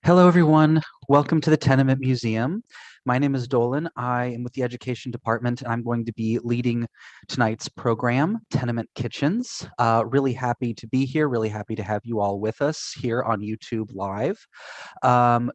Hello, everyone. Welcome to the Tenement Museum. My name is Dolan. I am with the Education Department, and I'm going to be leading tonight's program, Tenement Kitchens. Really happy to be here. Really happy to have you all with us here on YouTube Live.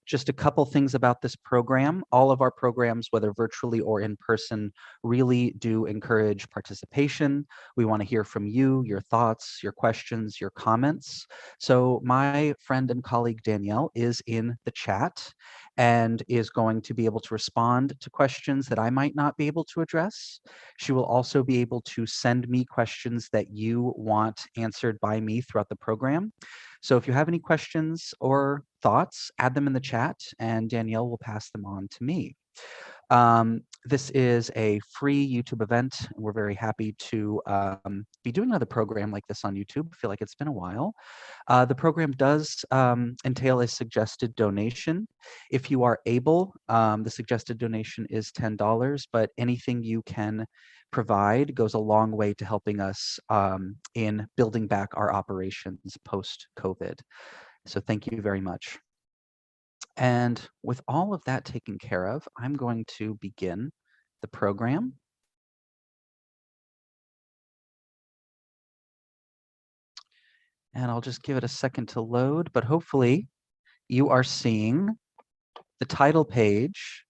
Just a couple things about this program. All of our programs, whether virtually or in person, really do encourage participation. We want to hear from you, your thoughts, your questions, your comments. So my friend and colleague Danielle is in the chat and is going to be able to respond to questions that I might not be able to address. She will also be able to send me questions that you want answered by me throughout the program. So if you have any questions or thoughts, add them in the chat and Danielle will pass them on to me. This is a free YouTube event. We're very happy to be doing another program like this on YouTube. I feel like it's been a while. The program does entail a suggested donation. If you are able, the suggested donation is $10, but anything you can provide goes a long way to helping us in building back our operations post-COVID. So thank you very much. And with all of that taken care of, I'm going to begin the program. And I'll just give it a second to load, but hopefully you are seeing the title page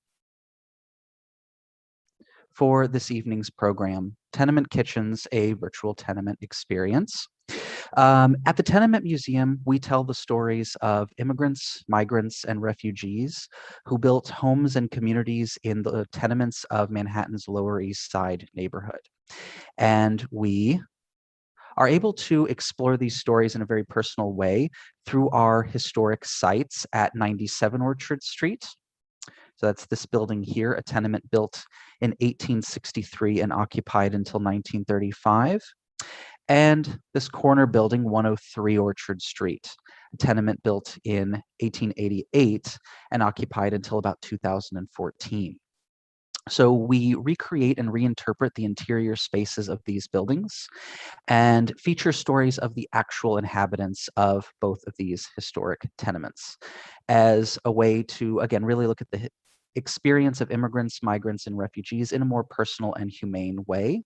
for this evening's program, Tenement Kitchens, a virtual tenement experience. At the Tenement Museum, we tell the stories of immigrants, migrants, and refugees who built homes and communities in the tenements of Manhattan's Lower East Side neighborhood. And we are able to explore these stories in a very personal way through our historic sites at 97 Orchard Street. So that's this building here, a tenement built in 1863 and occupied until 1935. And this corner building, 103 Orchard Street, a tenement built in 1888 and occupied until about 2014. So we recreate and reinterpret the interior spaces of these buildings and feature stories of the actual inhabitants of both of these historic tenements as a way to, again, really look at the experience of immigrants, migrants, and refugees in a more personal and humane way,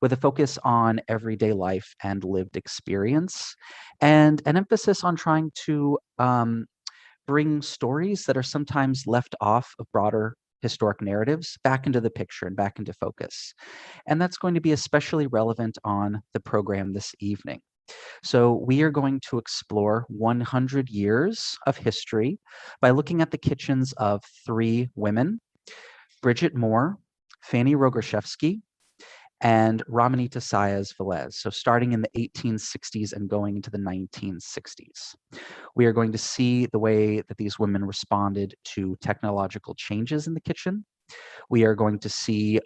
with a focus on everyday life and lived experience, and an emphasis on trying to bring stories that are sometimes left off of broader historic narratives back into the picture and back into focus. And that's going to be especially relevant on the program this evening. So we are going to explore 100 years of history by looking at the kitchens of three women, Bridget Moore, Fanny Rogoshevsky, and Ramonita Saez Velez. So starting in the 1860s and going into the 1960s. We are going to see the way that these women responded to technological changes in the kitchen. We are going to see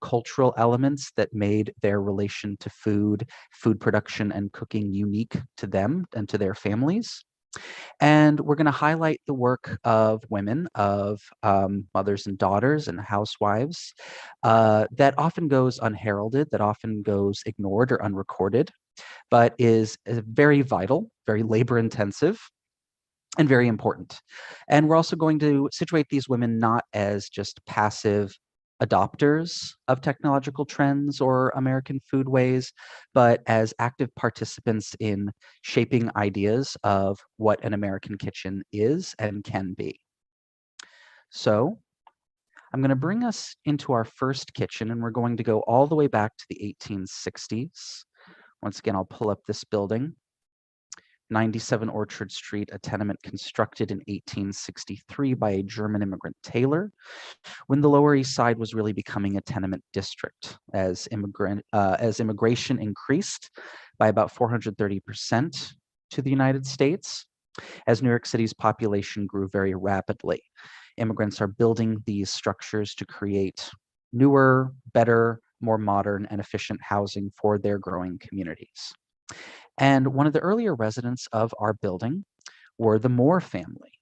cultural elements that made their relation to food, food production, and cooking unique to them and to their families. And we're going to highlight the work of women, of mothers and daughters and housewives that often goes unheralded, that often goes ignored or unrecorded, but is very vital, very labor intensive, and very important. And we're also going to situate these women not as just passive adopters of technological trends or American foodways, but as active participants in shaping ideas of what an American kitchen is and can be. So I'm going to bring us into our first kitchen, and we're going to go all the way back to the 1860s. Once again, I'll pull up this building. 97 Orchard Street, a tenement constructed in 1863 by a German immigrant tailor, when the Lower East Side was really becoming a tenement district as immigration increased by about 430% to the United States, as New York City's population grew very rapidly. Immigrants are building these structures to create newer, better, more modern, and efficient housing for their growing communities. And one of the earlier residents of our building were the Moore family.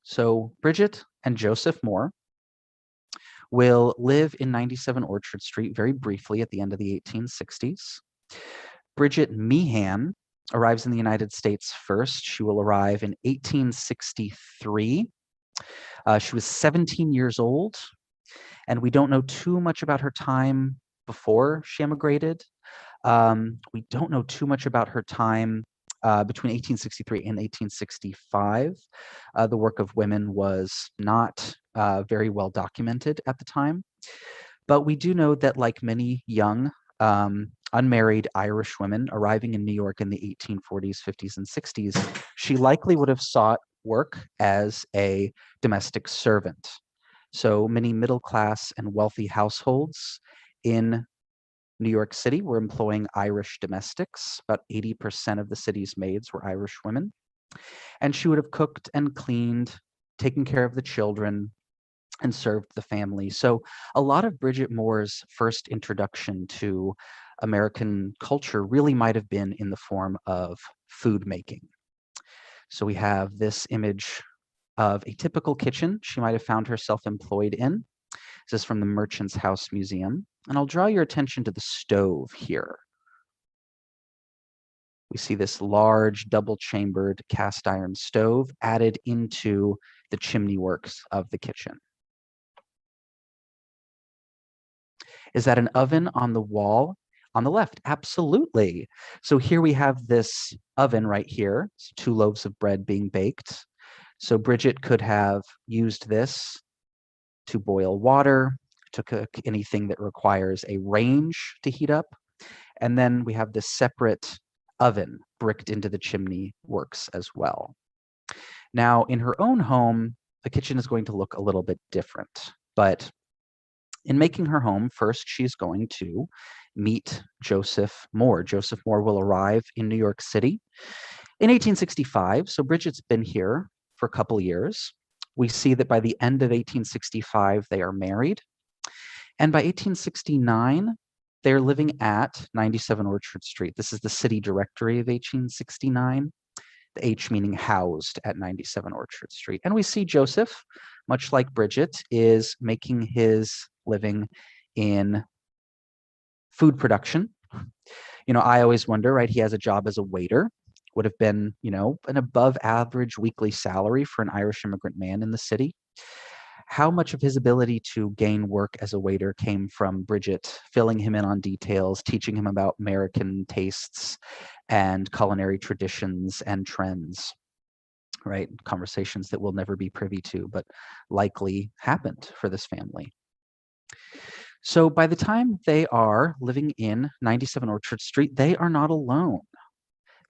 So Bridget and Joseph Moore will live in 97 Orchard Street very briefly at the end of the 1860s. Bridget Meehan arrives in the United States first. She will arrive in 1863. She was 17 years old, and we don't know too much about her time before she emigrated. We don't know too much about her time between 1863 and 1865. The work of women was not very well documented at the time. But we do know that, like many young, unmarried Irish women arriving in New York in the 1840s, 50s, and 60s, she likely would have sought work as a domestic servant. So many middle class and wealthy households in New York City were employing Irish domestics. About 80% of the city's maids were Irish women. And she would have cooked and cleaned, taken care of the children, and served the family. So a lot of Bridget Moore's first introduction to American culture really might have been in the form of food making. So we have this image of a typical kitchen she might have found herself employed in. This is from the Merchant's House Museum. And I'll draw your attention to the stove here. We see this large double-chambered cast iron stove added into the chimney works of the kitchen. Is that an oven on the wall on the left? Absolutely. So here we have this oven right here, 2 loaves of bread being baked. So Bridget could have used this to boil water, to cook anything that requires a range to heat up. And then we have this separate oven bricked into the chimney works as well. Now, in her own home, the kitchen is going to look a little bit different, but in making her home, first she's going to meet Joseph Moore. Joseph Moore will arrive in New York City in 1865. So Bridget's been here for a couple years. We see that by the end of 1865, they are married. And by 1869, they're living at 97 Orchard Street. This is the city directory of 1869. The H meaning housed at 97 Orchard Street. And we see Joseph, much like Bridget, is making his living in food production. I always wonder, right? He has a job as a waiter, would have been, an above average weekly salary for an Irish immigrant man in the city. How much of his ability to gain work as a waiter came from Bridget filling him in on details, teaching him about American tastes and culinary traditions and trends, right? Conversations that we'll never be privy to, but likely happened for this family. So by the time they are living in 97 Orchard Street, they are not alone.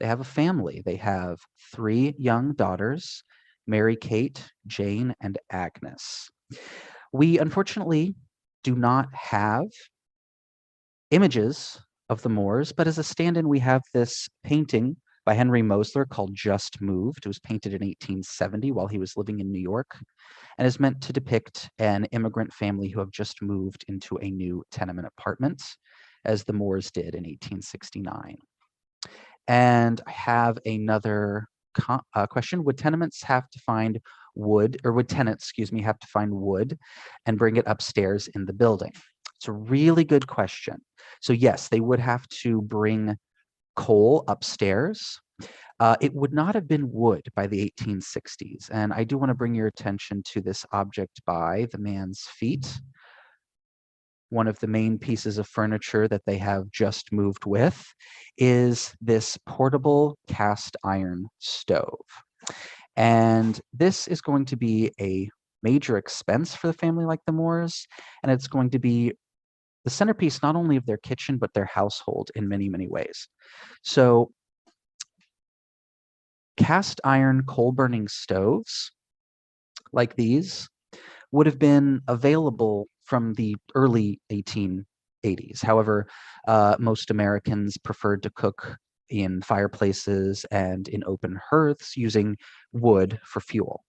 They have a family. They have 3 young daughters, Mary Kate, Jane, and Agnes. We unfortunately do not have images of the Moores, but as a stand-in, we have this painting by Henry Mosler called Just Moved. It was painted in 1870 while he was living in New York and is meant to depict an immigrant family who have just moved into a new tenement apartment, as the Moores did in 1869. And I have another question. Would tenements have to find wood, or would tenants, have to find wood and bring it upstairs in the building? It's a really good question. So yes, they would have to bring coal upstairs. It would not have been wood by the 1860s. And I do want to bring your attention to this object by the man's feet. One of the main pieces of furniture that they have just moved with is this portable cast iron stove. And this is going to be a major expense for the family like the Moores, and it's going to be the centerpiece not only of their kitchen, but their household in many, many ways. So cast iron coal-burning stoves like these would have been available from the early 1880s. However, most Americans preferred to cook in fireplaces and in open hearths using wood for fuel.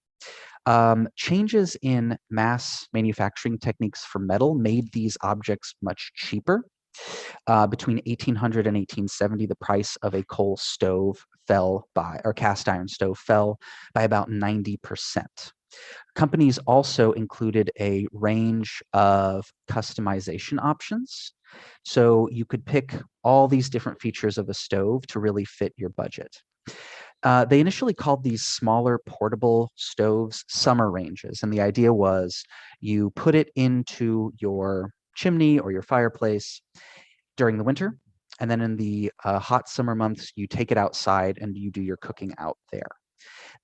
Changes in mass manufacturing techniques for metal made these objects much cheaper. Between 1800 and 1870, the price of a coal stove cast iron stove fell by about 90%. Companies also included a range of customization options. So you could pick all these different features of a stove to really fit your budget. They initially called these smaller portable stoves summer ranges. And the idea was you put it into your chimney or your fireplace during the winter. And then in the hot summer months, you take it outside and you do your cooking out there.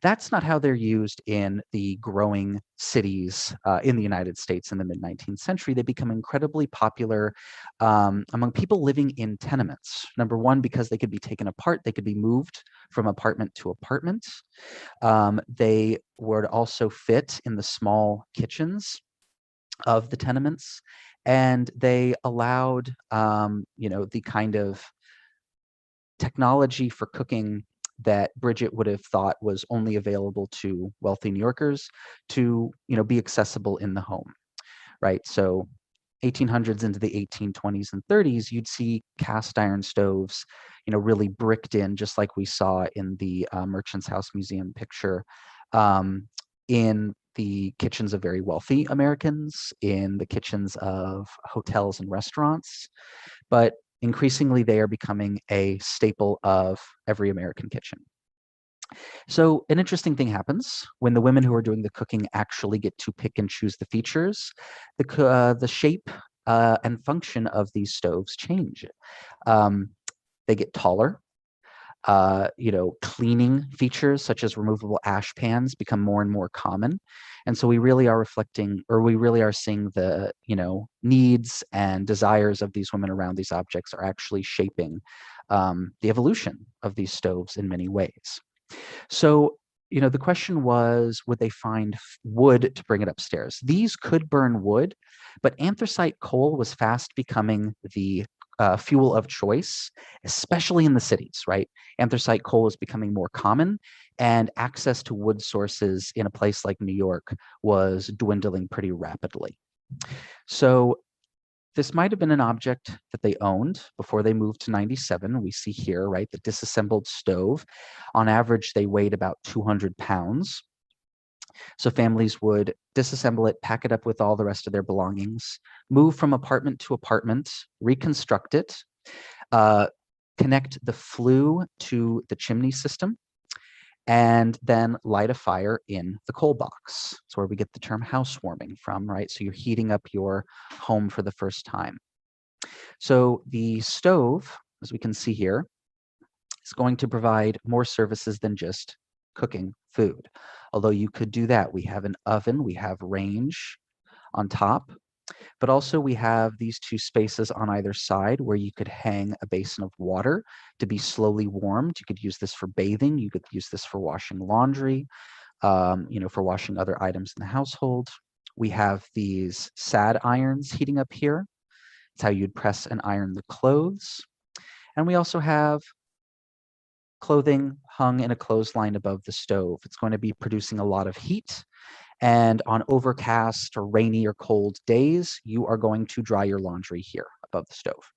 That's not how they're used in the growing cities in the United States in the mid-19th century. They become incredibly popular among people living in tenements. Number one, because they could be taken apart, they could be moved from apartment to apartment. They would also fit in the small kitchens of the tenements, and they allowed, the kind of technology for cooking that Bridget would have thought was only available to wealthy New Yorkers to, be accessible in the home, right? So 1800s into the 1820s and 30s, you'd see cast iron stoves, really bricked in, just like we saw in the Merchant's House Museum picture, in the kitchens of very wealthy Americans, in the kitchens of hotels and restaurants. But increasingly, they are becoming a staple of every American kitchen. So an interesting thing happens when the women who are doing the cooking actually get to pick and choose the features. The shape and function of these stoves change. They get taller. Cleaning features such as removable ash pans become more and more common. And so we really are seeing the, needs and desires of these women around these objects are actually shaping the evolution of these stoves in many ways. So, the question was, would they find wood to bring it upstairs? These could burn wood, but anthracite coal was fast becoming the fuel of choice, especially in the cities, right? Anthracite coal is becoming more common, and access to wood sources in a place like New York was dwindling pretty rapidly. So this might have been an object that they owned before they moved to 97. We see here, right, the disassembled stove. On average, they weighed about 200 pounds. So families would disassemble it, pack it up with all the rest of their belongings, move from apartment to apartment, reconstruct it, connect the flue to the chimney system, and then light a fire in the coal box. It's where we get the term housewarming from, right? So you're heating up your home for the first time. So the stove, as we can see here, is going to provide more services than just cooking food. Although you could do that. We have an oven, we have range on top, but also we have these two spaces on either side where you could hang a basin of water to be slowly warmed. You could use this for bathing. You could use this for washing laundry, for washing other items in the household. We have these sad irons heating up here. It's how you'd press and iron the clothes. And we also have clothing hung in a clothesline above the stove. It's going to be producing a lot of heat. And on overcast or rainy or cold days, you are going to dry your laundry here above the stove.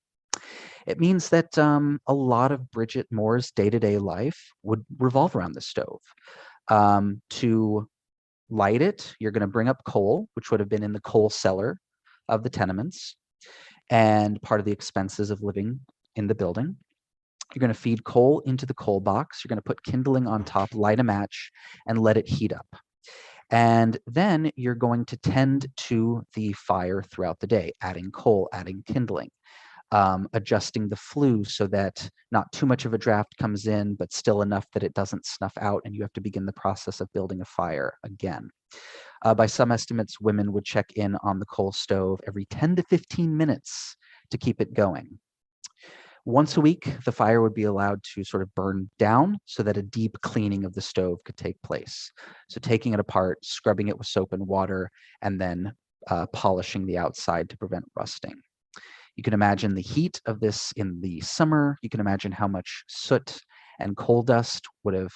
It means that a lot of Bridget Moore's day-to-day life would revolve around the stove. To light it, you're going to bring up coal, which would have been in the coal cellar of the tenements and part of the expenses of living in the building. You're going to feed coal into the coal box. You're going to put kindling on top, light a match, and let it heat up. And then you're going to tend to the fire throughout the day, adding coal, adding kindling, adjusting the flue so that not too much of a draft comes in, but still enough that it doesn't snuff out, and you have to begin the process of building a fire again. By some estimates, women would check in on the coal stove every 10 to 15 minutes to keep it going. Once a week, the fire would be allowed to sort of burn down so that a deep cleaning of the stove could take place. So taking it apart, scrubbing it with soap and water, and then polishing the outside to prevent rusting. You can imagine the heat of this in the summer. You can imagine how much soot and coal dust would have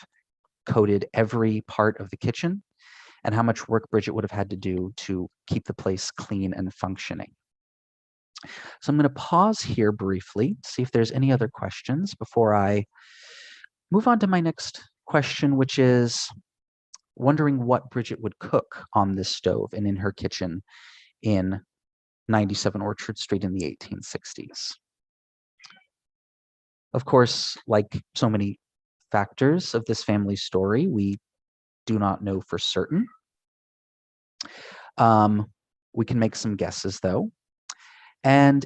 coated every part of the kitchen, and how much work Bridget would have had to do to keep the place clean and functioning. So I'm going to pause here briefly, see if there's any other questions before I move on to my next question, which is wondering what Bridget would cook on this stove and in her kitchen in 97 Orchard Street in the 1860s. Of course, like so many factors of this family's story, we do not know for certain. We can make some guesses, though. And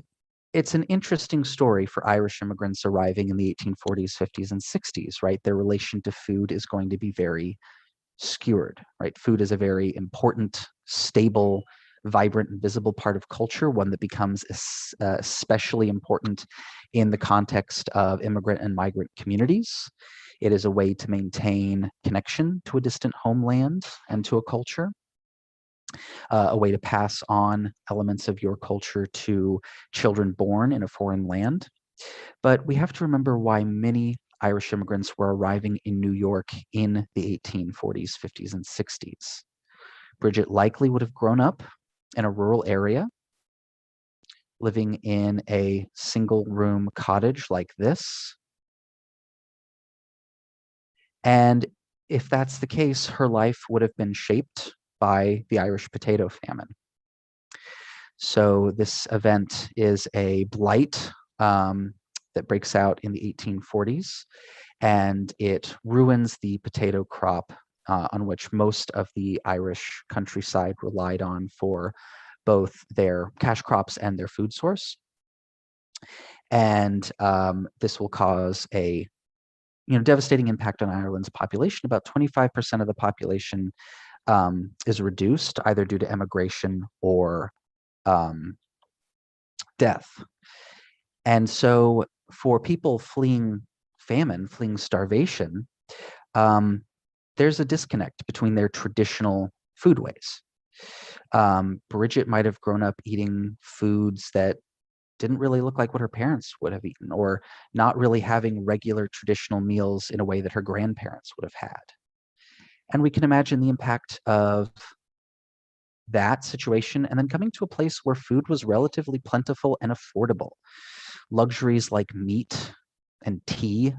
it's an interesting story for Irish immigrants arriving in the 1840s, 50s, and 60s, right? Their relation to food is going to be very skewered, right? Food is a very important, stable, vibrant, and visible part of culture, one that becomes especially important in the context of immigrant and migrant communities. It is a way to maintain connection to a distant homeland and to a culture. A way to pass on elements of your culture to children born in a foreign land. But we have to remember why many Irish immigrants were arriving in New York in the 1840s, 50s, and 60s. Bridget likely would have grown up in a rural area, living in a single-room cottage like this. And if that's the case, her life would have been shaped by the Irish potato famine. So this event is a blight that breaks out in the 1840s, and it ruins the potato crop on which most of the Irish countryside relied on for both their cash crops and their food source. And this will cause a devastating impact on Ireland's population. About 25% of the population is reduced either due to emigration or death. And so for people fleeing famine, fleeing starvation, there's a disconnect between their traditional foodways. Bridget might have grown up eating foods that didn't really look like what her parents would have eaten, or not really having regular traditional meals in a way that her grandparents would have had. And we can imagine the impact of that situation, and then coming to a place where food was relatively plentiful and affordable. Luxuries like meat and tea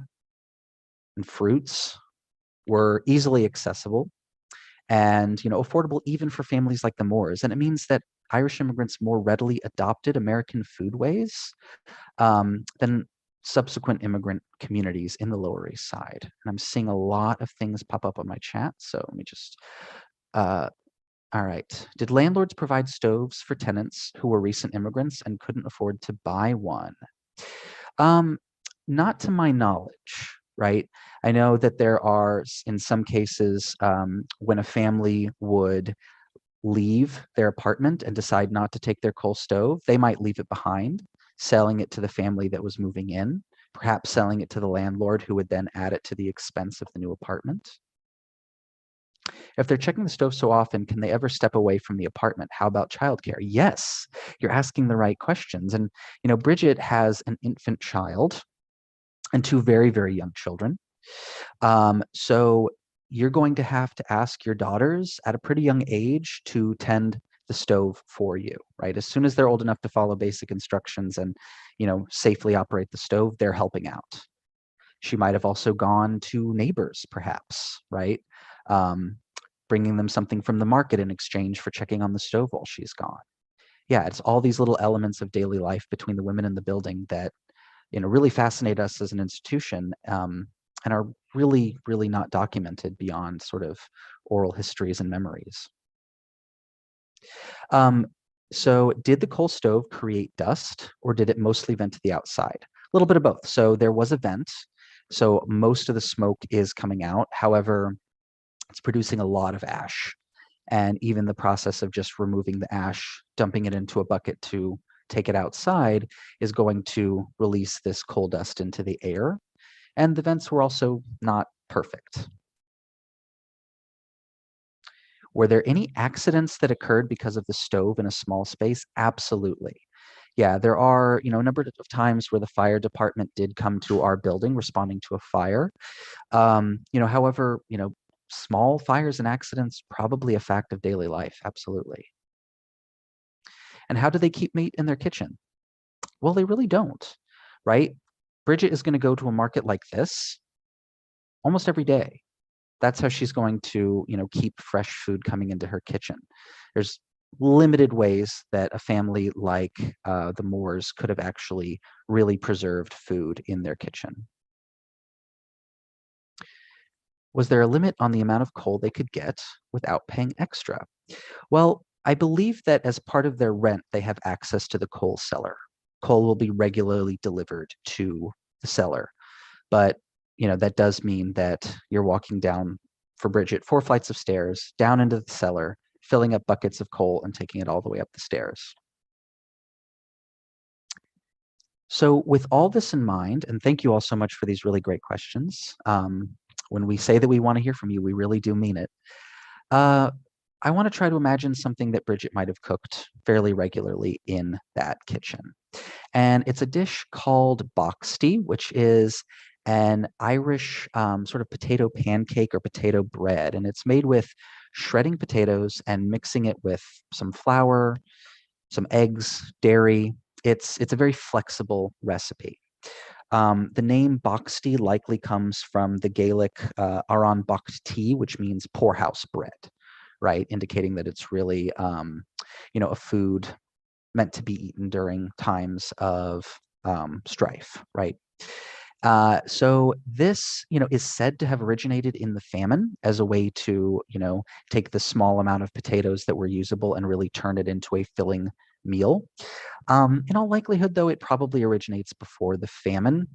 and fruits were easily accessible and affordable even for families like the Moores. And it means that Irish immigrants more readily adopted American foodways than subsequent immigrant communities in the Lower East Side. And I'm seeing a lot of things pop up on my chat, so let me just all right. Did landlords provide stoves for tenants who were recent immigrants and couldn't afford to buy one? Not to my knowledge, right? I know that there are, in some cases, when a family would leave their apartment and decide not to take their coal stove, they might leave it behind, selling it to the family that was moving in, perhaps selling it to the landlord who would then add it to the expense of the new apartment. If they're checking the stove so often, can they ever step away from the apartment? How about childcare? Yes, you're asking the right questions. And, Bridget has an infant child and two very, very young children. So you're going to have to ask your daughters at a pretty young age to tend the stove for you, right? As soon as they're old enough to follow basic instructions and, safely operate the stove, they're helping out. She might have also gone to neighbors, perhaps, right? Bringing them something from the market in exchange for checking on the stove while she's gone. Yeah, it's all these little elements of daily life between the women in the building that, really fascinate us as an institution, and are really, really not documented beyond sort of oral histories and memories. So did the coal stove create dust, or did it mostly vent to the outside? A little bit of both. So there was a vent, so most of the smoke is coming out. However, it's producing a lot of ash. And even the process of just removing the ash, dumping it into a bucket to take it outside is going to release this coal dust into the air. And the vents were also not perfect. Were there any accidents that occurred because of the stove in a small space? Absolutely. Yeah, there are, a number of times where the fire department did come to our building responding to a fire. However, small fires and accidents, probably a fact of daily life. Absolutely. And how do they keep meat in their kitchen? Well, they really don't, right? Bridget is going to go to a market like this almost every day. That's how she's going to, keep fresh food coming into her kitchen. There's limited ways that a family like the Moores could have actually really preserved food in their kitchen. Was there a limit on the amount of coal they could get without paying extra? Well, I believe that as part of their rent, they have access to the coal cellar. Coal will be regularly delivered to the cellar, but that does mean that you're walking down, for Bridget, 4 flights of stairs, down into the cellar, filling up buckets of coal and taking it all the way up the stairs. So with all this in mind, and thank you all so much for these really great questions. When we say that we want to hear from you, we really do mean it. I want to try to imagine something that Bridget might have cooked fairly regularly in that kitchen. And it's a dish called boxty, which is an Irish sort of potato pancake or potato bread. And it's made with shredding potatoes and mixing it with some flour, some eggs, dairy. It's a very flexible recipe. The name boxty likely comes from the Gaelic Aran bocht, which means poorhouse bread, right? Indicating that it's really, a food meant to be eaten during times of strife, right? So this, is said to have originated in the famine as a way to, take the small amount of potatoes that were usable and really turn it into a filling meal. In all likelihood, though, it probably originates before the famine,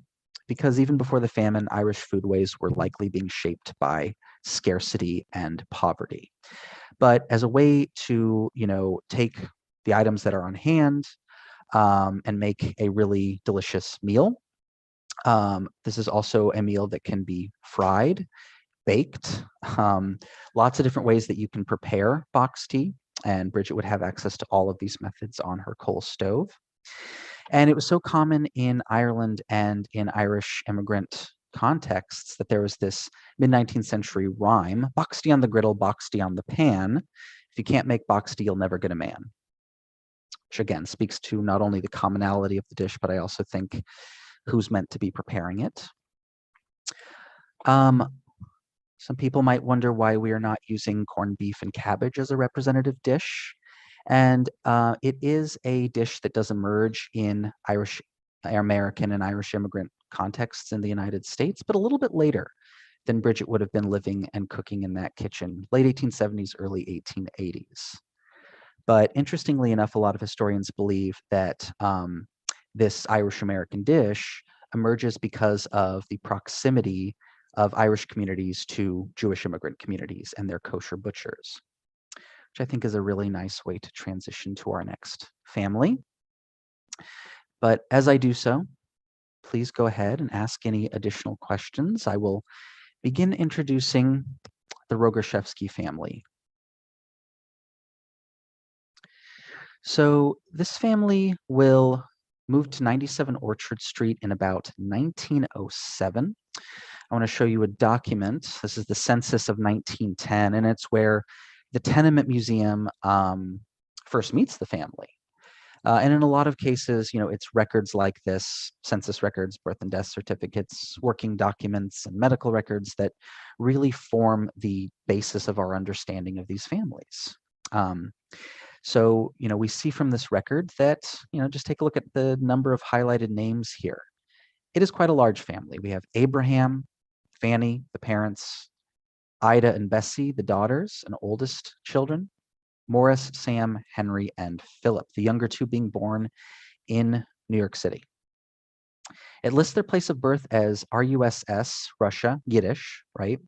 because even before the famine, Irish foodways were likely being shaped by scarcity and poverty. But as a way to, take the items that are on hand and make a really delicious meal. This is also a meal that can be fried, baked, lots of different ways that you can prepare box tea. And Bridget would have access to all of these methods on her coal stove. And it was so common in Ireland and in Irish immigrant contexts that there was this mid-19th century rhyme, box tea on the griddle, box tea on the pan. If you can't make box tea, you'll never get a man. Which again speaks to not only the commonality of the dish, but I also think who's meant to be preparing it. Some people might wonder why we are not using corned beef and cabbage as a representative dish. And it is a dish that does emerge in American and Irish immigrant contexts in the United States, but a little bit later than Bridget would have been living and cooking in that kitchen, late 1870s, early 1880s. But interestingly enough, a lot of historians believe that this Irish American dish emerges because of the proximity of Irish communities to Jewish immigrant communities and their kosher butchers, which I think is a really nice way to transition to our next family. But as I do so, please go ahead and ask any additional questions. I will begin introducing the Rogoszewski family. So this family will move to 97 Orchard Street in about 1907. I want to show you a document. This is the census of 1910, and it's where the Tenement Museum first meets the family. And in a lot of cases, it's records like this, census records, birth and death certificates, working documents, and medical records that really form the basis of our understanding of these families. So, we see from this record that, just take a look at the number of highlighted names here. It is quite a large family. We have Abraham, Fanny, the parents, Ida and Bessie, the daughters and oldest children, Morris, Sam, Henry, and Philip, the younger two being born in New York City. It lists their place of birth as RUSS, Russia, Yiddish, right?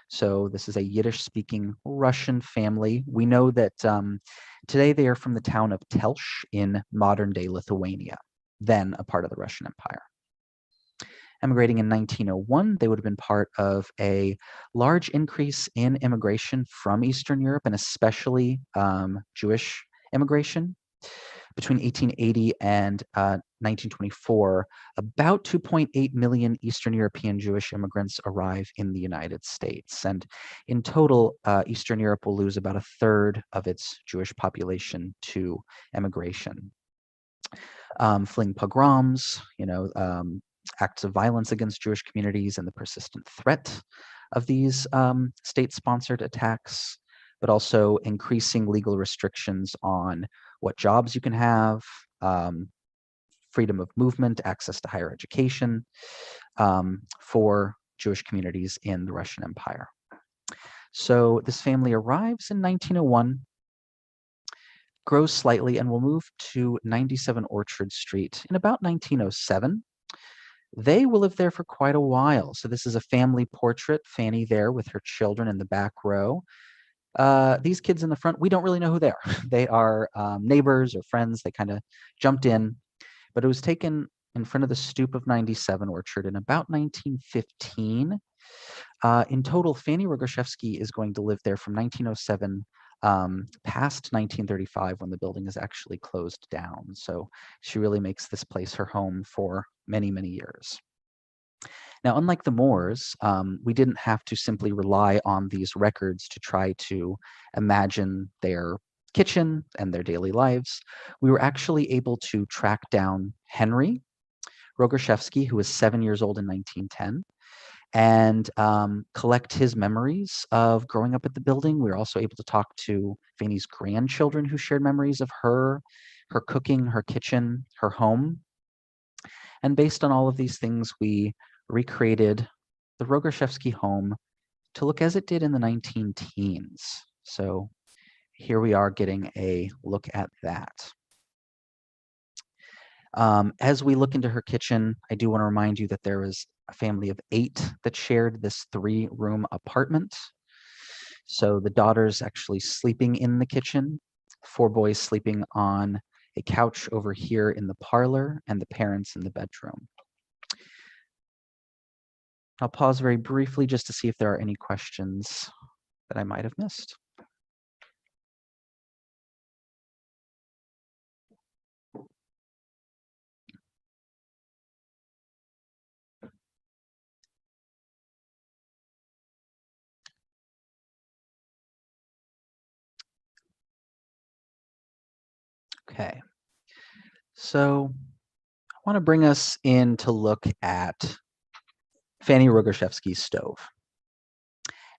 So this is a Yiddish-speaking Russian family. We know that today they are from the town of Telch in modern-day Lithuania, then a part of the Russian Empire. Emigrating in 1901, they would have been part of a large increase in immigration from Eastern Europe, and especially Jewish immigration. Between 1880 and 1924, about 2.8 million Eastern European Jewish immigrants arrive in the United States. And in total, Eastern Europe will lose about a third of its Jewish population to immigration. Fleeing pogroms, acts of violence against Jewish communities and the persistent threat of these state-sponsored attacks but also increasing legal restrictions on what jobs you can have, freedom of movement, access to higher education for Jewish communities in the Russian Empire. So this family arrives in 1901, grows slightly, and will move to 97 Orchard Street in about 1907. They will live there for quite a while. So this is a family portrait, Fanny there with her children in the back row. These kids in the front, we don't really know who they are. They are neighbors or friends. They kind of jumped in, but it was taken in front of the stoop of 97 Orchard in about 1915. In total, Fanny Rogoszewski is going to live there from 1907 past 1935 when the building is actually closed down. So she really makes this place her home for many, many years. Now, unlike the Moores, we didn't have to simply rely on these records to try to imagine their kitchen and their daily lives. We were actually able to track down Henry Rogoszewski, who was 7 years old in 1910, and collect his memories of growing up at the building. We were also able to talk to Fanny's grandchildren who shared memories of her cooking, her kitchen, her home. And based on all of these things, we recreated the Rogoszewski home to look as it did in the 19 teens. So here we are getting a look at that. As we look into her kitchen, I do want to remind you that there was a family of 8 that shared this 3-room apartment. So the daughters actually sleeping in the kitchen, 4 boys sleeping on a couch over here in the parlor, and the parents in the bedroom. I'll pause very briefly just to see if there are any questions that I might have missed. Okay, so I want to bring us in to look at Fanny Rogoszewski's stove.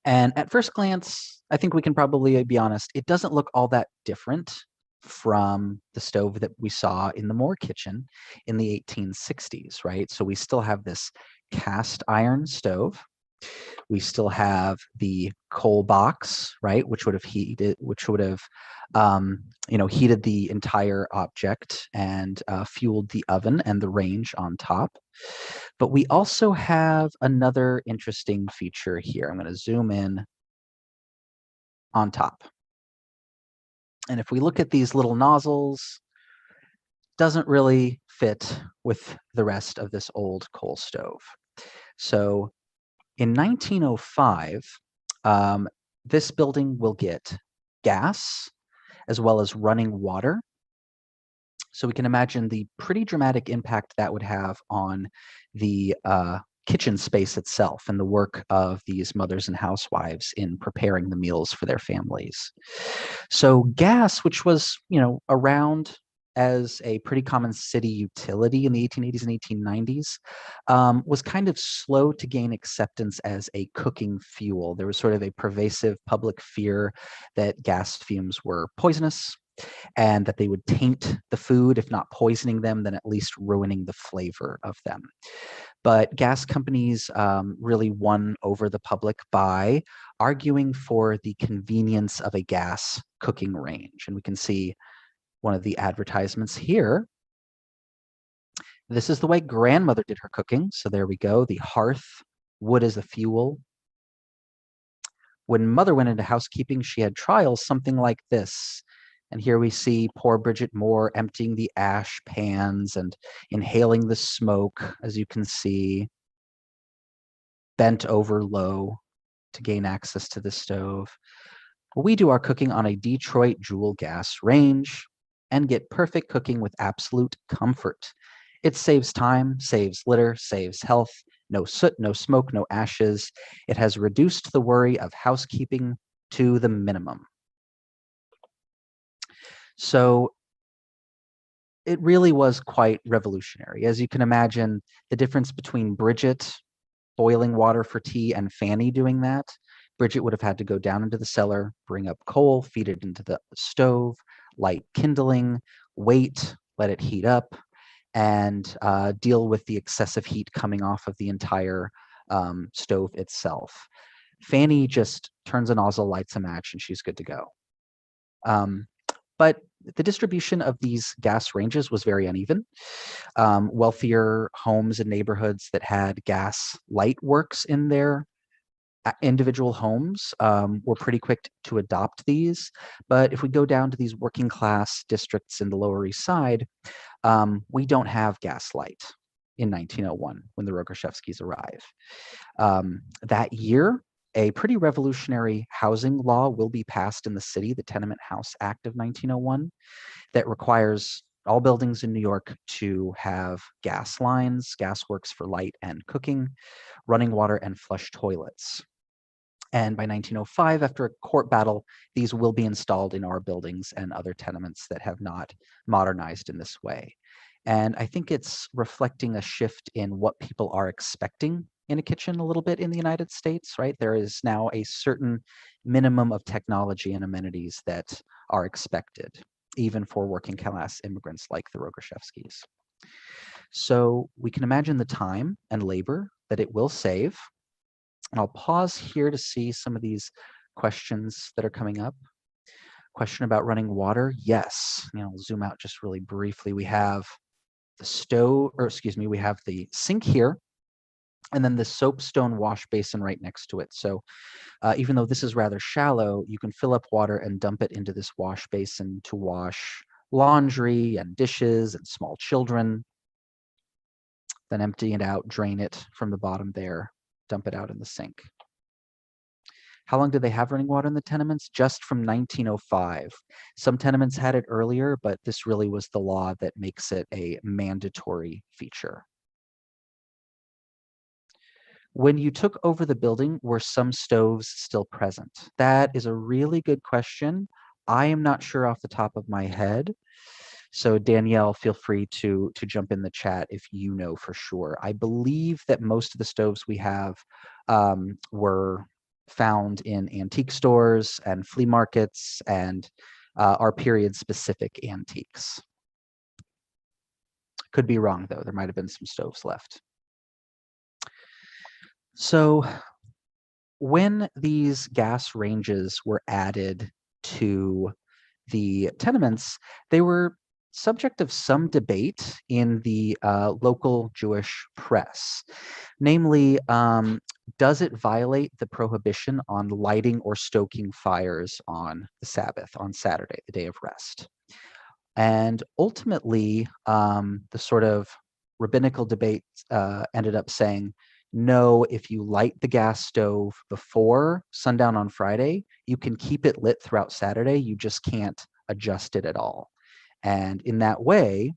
And at first glance, I think we can probably be honest, it doesn't look all that different from the stove that we saw in the Moore kitchen in the 1860s, right? So we still have this cast iron stove. We still have the coal box, right, which would have heated, heated the entire object and fueled the oven and the range on top. But we also have another interesting feature here. I'm going to zoom in on top. And if we look at these little nozzles, doesn't really fit with the rest of this old coal stove. So in 1905, this building will get gas as well as running water. So we can imagine the pretty dramatic impact that would have on the kitchen space itself and the work of these mothers and housewives in preparing the meals for their families. So gas, which was, around as a pretty common city utility in the 1880s and 1890s, was kind of slow to gain acceptance as a cooking fuel. There was sort of a pervasive public fear that gas fumes were poisonous and that they would taint the food, if not poisoning them, then at least ruining the flavor of them. But gas companies really won over the public by arguing for the convenience of a gas cooking range. And we can see one of the advertisements here. This is the way grandmother did her cooking. So there we go, the hearth, wood as a fuel. When mother went into housekeeping, she had trials something like this. And here we see poor Bridget Moore emptying the ash pans and inhaling the smoke, as you can see, bent over low to gain access to the stove. We do our cooking on a Detroit Joule gas range and get perfect cooking with absolute comfort. It saves time, saves litter, saves health, no soot, no smoke, no ashes. It has reduced the worry of housekeeping to the minimum. So it really was quite revolutionary. As you can imagine, the difference between Bridget boiling water for tea and Fanny doing that Bridget would have had to go down into the cellar, bring up coal, feed it into the stove, light kindling, wait, let it heat up, and deal with the excessive heat coming off of the entire stove itself. Fanny just turns a nozzle, lights a match, and she's good to go. But the distribution of these gas ranges was very uneven. Wealthier homes and neighborhoods that had gas light works in their individual homes were pretty quick to adopt these. But if we go down to these working class districts in the Lower East Side, we don't have gas light in 1901 when the Rogoshevskys arrive. That year, a pretty revolutionary housing law will be passed in the city, the Tenement House Act of 1901, that requires all buildings in New York to have gas lines, gas works for light and cooking, running water, and flush toilets. And by 1905, after a court battle, these will be installed in our buildings and other tenements that have not modernized in this way. And I think it's reflecting a shift in what people are expecting in a kitchen a little bit in the United States, right? There is now a certain minimum of technology and amenities that are expected, even for working class immigrants like the Rogoshevskys. So we can imagine the time and labor that it will save. And I'll pause here to see some of these questions that are coming up. Question about running water. Yes, I'll zoom out just really briefly. We have the stove, or excuse me, we have the sink here, and then the soapstone wash basin right next to it. So even though this is rather shallow, you can fill up water and dump it into this wash basin to wash laundry and dishes and small children. Then empty it out, drain it from the bottom there, dump it out in the sink. How long did they have running water in the tenements? Just from 1905. Some tenements had it earlier, but this really was the law that makes it a mandatory feature. When you took over the building, were some stoves still present? That is a really good question. I am not sure off the top of my head. So Danielle, feel free to jump in the chat if you know for sure. I believe that most of the stoves we have were found in antique stores and flea markets and are period-specific antiques. Could be wrong, though. There might have been some stoves left. So when these gas ranges were added to the tenements, they were subject of some debate in the local Jewish press. Namely, does it violate the prohibition on lighting or stoking fires on the Sabbath, on Saturday, the day of rest? And ultimately, the sort of rabbinical debate ended up saying, no, if you light the gas stove before sundown on Friday, you can keep it lit throughout Saturday. You just can't adjust it at all. And in that way,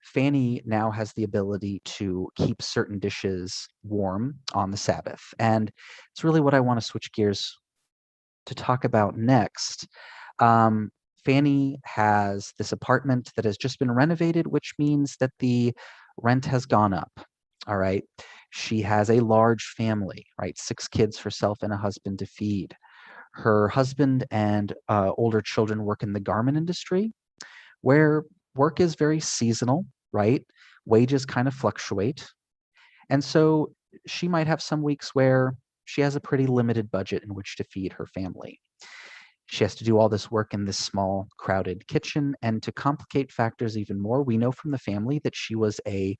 Fanny now has the ability to keep certain dishes warm on the Sabbath. And it's really what I want to switch gears to talk about next. Fanny has this apartment that has just been renovated, which means that the rent has gone up. All right. She has a large family, right? 6 kids, herself and a husband to feed. Her husband and older children work in the garment industry, where work is very seasonal, right? Wages kind of fluctuate. And so she might have some weeks where she has a pretty limited budget in which to feed her family. She has to do all this work in this small, crowded kitchen. And to complicate factors even more, we know from the family that she was a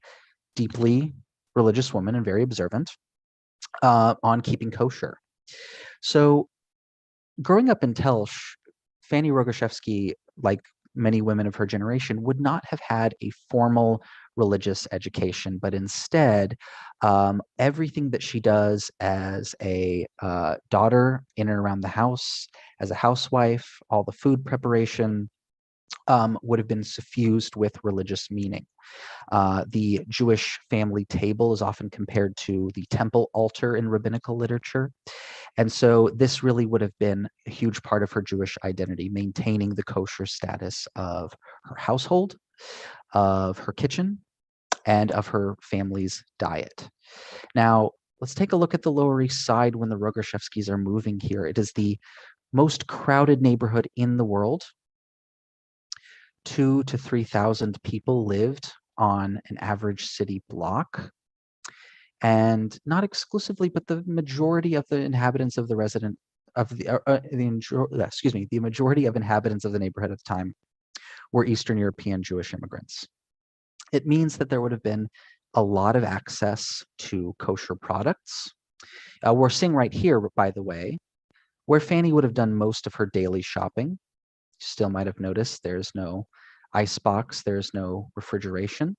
deeply religious woman and very observant on keeping kosher. So growing up in Telsh, Fanny Rogoshevsky, like many women of her generation, would not have had a formal religious education, but instead, everything that she does as a daughter in and around the house, as a housewife, all the food preparation, would have been suffused with religious meaning. The Jewish family table is often compared to the temple altar in rabbinical literature. And so this really would have been a huge part of her Jewish identity, maintaining the kosher status of her household, of her kitchen, and of her family's diet. Now, Let's take a look at the Lower East Side when the Rogoshevskys are moving here. It is the most crowded neighborhood in the world. 2,000 to 3,000 people lived on an average city block. And not exclusively, but the majority of the inhabitants of the the majority of inhabitants of the neighborhood at the time were Eastern European Jewish immigrants. It means that there would have been a lot of access to kosher products. We're seeing right here, by the way, where Fanny would have done most of her daily shopping. You still might have noticed there's no icebox, there's no refrigeration.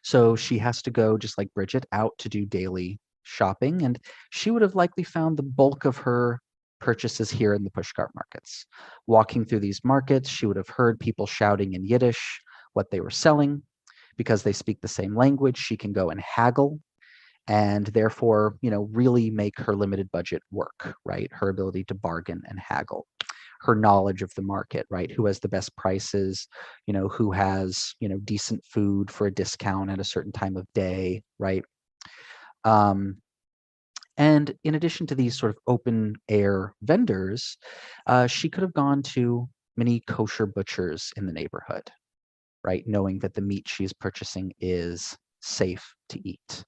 So she has to go, just like Bridget, out to do daily shopping. And she would have likely found the bulk of her purchases here in the pushcart markets. Walking through these markets, she would have heard people shouting in Yiddish what they were selling. Because they speak the same language, she can go and haggle and therefore, really make her limited budget work, right? Her ability to bargain and haggle, her knowledge of the market, right? Who has the best prices, who has, decent food for a discount at a certain time of day, right? And in addition to these sort of open air vendors, she could have gone to many kosher butchers in the neighborhood, right? Knowing that the meat she's purchasing is safe to eat.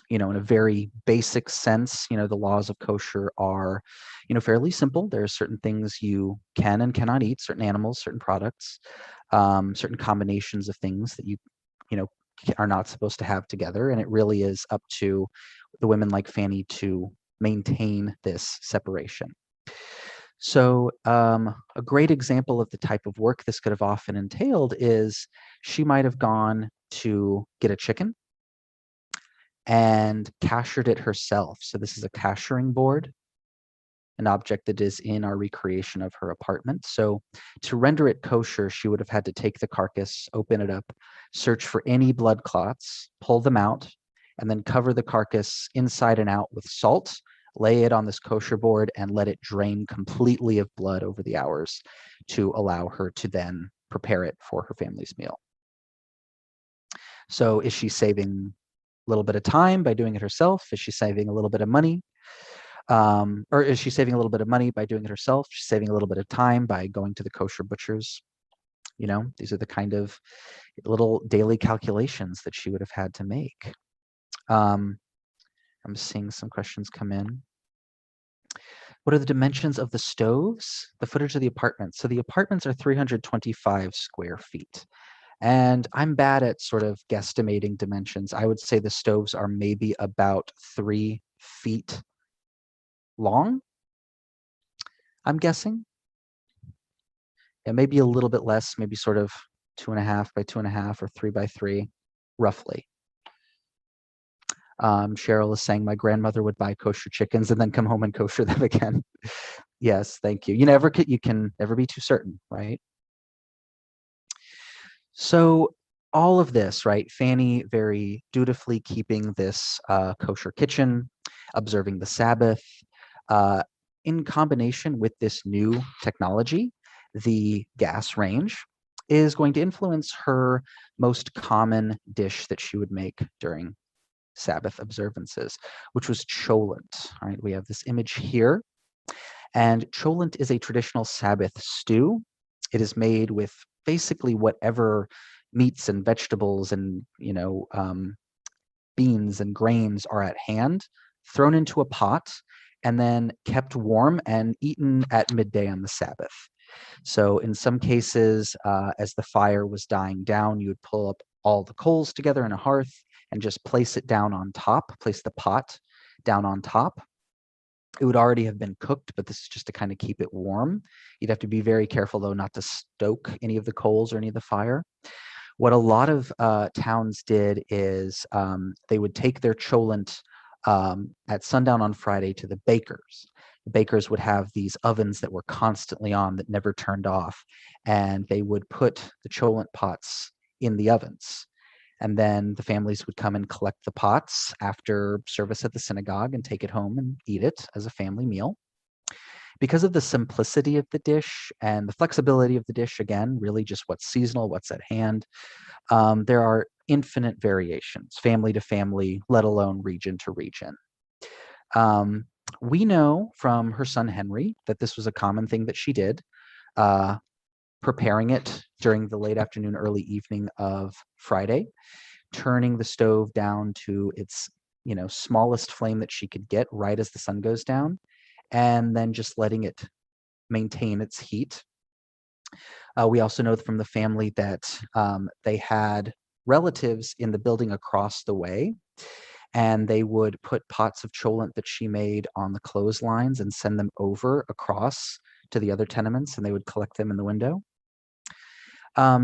In a very basic sense, the laws of kosher are, fairly simple. There are certain things you can and cannot eat, certain animals, certain products, certain combinations of things that you are not supposed to have together. And it really is up to the women like Fanny to maintain this separation. So a great example of the type of work this could have often entailed is she might have gone to get a chicken and cashered it herself. So this is a cashering board, an object that is in our recreation of her apartment. So to render it kosher, she would have had to take the carcass, open it up, search for any blood clots, pull them out, and then cover the carcass inside and out with salt, lay it on this kosher board, and let it drain completely of blood over the hours to allow her to then prepare it for her family's meal. So is she saving a little bit of time by doing it herself? Is she saving a little bit of money? Or is she saving a little bit of money by doing it herself? She's saving a little bit of time by going to the kosher butchers. These are the kind of little daily calculations that she would have had to make. I'm seeing some questions come in. What are the dimensions of the stoves? The footage of the apartments. So the apartments are 325 square feet. And I'm bad at sort of guesstimating dimensions. I would say the stoves are maybe about 3 feet long, I'm guessing. Yeah, maybe a little bit less, maybe sort of 2.5 by 2.5 or 3 by 3, roughly. Cheryl is saying my grandmother would buy kosher chickens and then come home and kosher them again. Yes, thank you. You can never be too certain, right? So all of this, right? Fanny very dutifully keeping this kosher kitchen, observing the Sabbath, in combination with this new technology, the gas range, is going to influence her most common dish that she would make during Sabbath observances, which was cholent. All right, we have this image here. And cholent is a traditional Sabbath stew. It is made with basically whatever meats and vegetables and beans and grains are at hand, thrown into a pot, and then kept warm and eaten at midday on the Sabbath. So in some cases, as the fire was dying down, you would pull up all the coals together in a hearth and just place it down on top, place the pot down on top. It would already have been cooked, but this is just to kind of keep it warm. You'd have to be very careful, though, not to stoke any of the coals or any of the fire. What a lot of towns did is they would take their cholent at sundown on Friday to the bakers. The bakers would have these ovens that were constantly on that never turned off, and they would put the cholent pots in the ovens. And then the families would come and collect the pots after service at the synagogue and take it home and eat it as a family meal. Because of the simplicity of the dish and the flexibility of the dish, again, really just what's seasonal, what's at hand, there are infinite variations, family to family, let alone region to region. Um, we know from her son Henry that this was a common thing that she did, uh, preparing it during the late afternoon, early evening of Friday, turning the stove down to its smallest flame that she could get right as the sun goes down, and then just letting it maintain its heat. We also know from the family that they had relatives in the building across the way, and they would put pots of cholent that she made on the clotheslines and send them over across to the other tenements, and they would collect them in the window.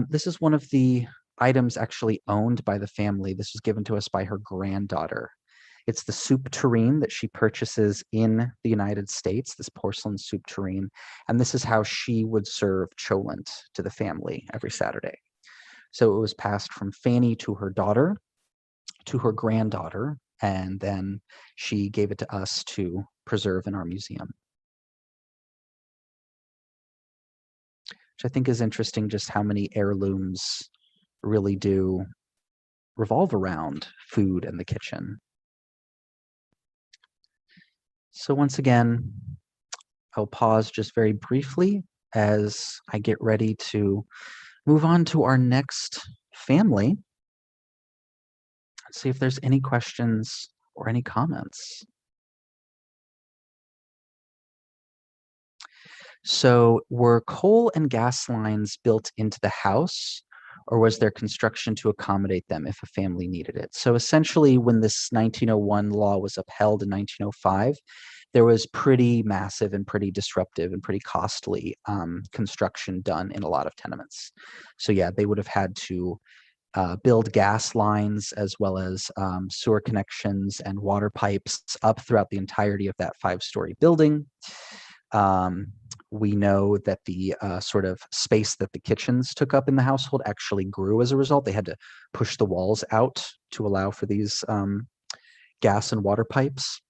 This is one of the items actually owned by the family. This was given to us by her granddaughter. It's the soup tureen that she purchases in the United States, this porcelain soup tureen. And this is how she would serve cholent to the family every Saturday. So it was passed from Fanny to her daughter, to her granddaughter, and then she gave it to us to preserve in our museum. Which I think is interesting, just how many heirlooms really do revolve around food and the kitchen. So once again, I'll pause just very briefly as I get ready to move on to our next family. Let's see if there's any questions or any comments. So were coal and gas lines built into the house, or was there construction to accommodate them if a family needed it? So essentially, when this 1901 law was upheld in 1905, there was pretty massive and pretty disruptive and pretty costly construction done in a lot of tenements. So yeah, they would have had to build gas lines as well as sewer connections and water pipes up throughout the entirety of that 5-story building. We know that the sort of space that the kitchens took up in the household actually grew as a result. They had to push the walls out to allow for these gas and water pipes.